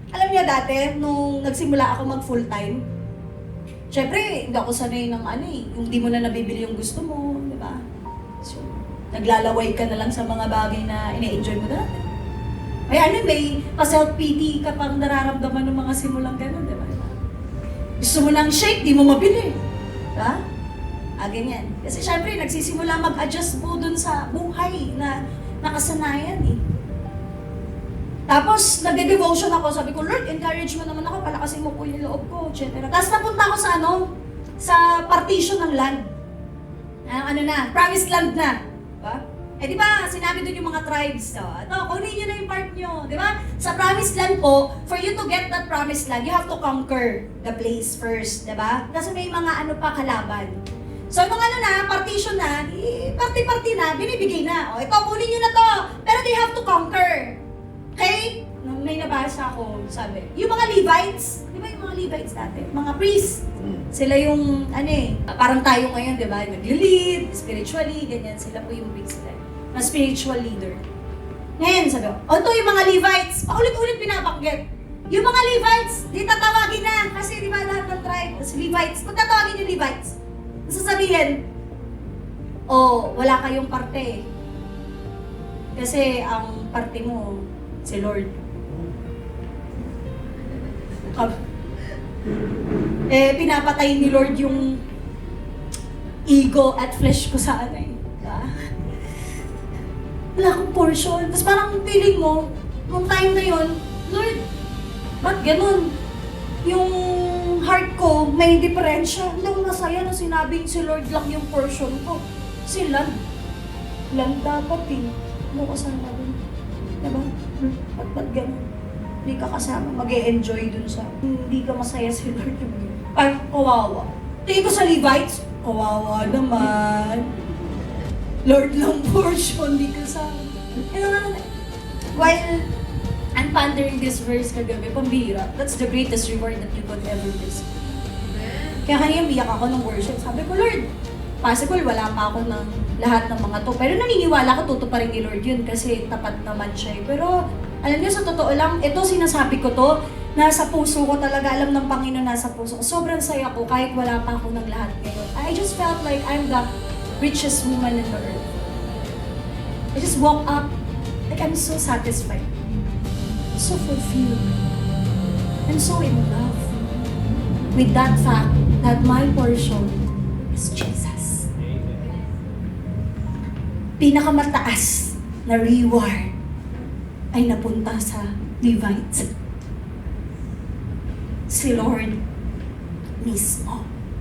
Alam niyo dati, nung nagsimula ako mag full-time, syempre, hindi ako sanay ng yung di mo na nabibili yung gusto mo, di ba? So, naglalaway ka na lang sa mga bagay na ina-enjoy mo dati. May pa-self-pity ka pang nararamdaman ng mga simulang gano'n, di ba? Gusto mo ng shake, di mo mabili. Diba? Ganyan. Kasi syempre, nagsisimula mag-adjust po dun sa buhay na nakasanayan eh. Tapos, nagde-devotion ako. Sabi ko, Lord, encourage mo naman ako, palakasin mo po yung loob ko, etc. Tapos napunta ako sa sa partition ng land. Promised land na. Diba? Di ba, sinabi doon yung mga tribes, ito, kunin nyo na yung part nyo, di ba? Sa promised land po, for you to get that promised land, you have to conquer the place first, di ba? Kasi may mga kalaban. So, nung partition na, party-party na, binibigay na. Ito, kunin nyo na to, pero they have to conquer. Okay? Nung may nabasa ako, sabi, yung mga Levites, di ba yung mga Levites dati? Mga priests. Sila yung, parang tayo ngayon, di ba? Nag-lead, spiritually, ganyan. Sila po yung priests na spiritual leader. Ngayon, sabi ko, ito yung mga Levites, paulit-ulit pinapakyat. Yung mga Levites, di tatawagin na, kasi di ba lahat ng tribe, Levites, kung tatawagin yung Levites, sasabihin, wala kayong parte. Kasi ang parte mo, si Lord. Pinapatay ni Lord yung ego at flesh ko sa wala akong portion. Tapos parang feeling mo, nung time na yun, Lord, ba't ganun? Yung heart ko, may diferensya. Hindi ako masaya na sinabing si Lord lang yung portion ko. Si land. Land dapat Ano kasama dun? Diba? Ba't ganun? Hindi ka kasama. Mag-e-enjoy dun sa hindi ka masaya si Lord yung parang kawawa. Tingin ko sa Levites, kawawa naman. Lord lang portion, di ka sa while I'm pondering this verse kagabi, pambira, that's the greatest reward that you could ever receive. Kaya kanina biyak ako ng worship. Sabi ko, Lord, possible wala pa ako ng lahat ng mga to. Pero naniniwala ko, tutuparin ni Lord yun kasi tapat naman siya. Pero alam niyo, sa totoo lang, ito sinasabi ko to, nasa puso ko talaga, alam ng Panginoon nasa puso ko. Sobrang saya ko kahit wala pa ako ng lahat ngayon. I just felt like I'm the richest woman in the earth. I just woke up, like I'm so satisfied. So fulfilled. I'm so in love with that fact that my portion is Jesus. Pinakamataas na reward ay napunta sa Levites. Si Lord mismo.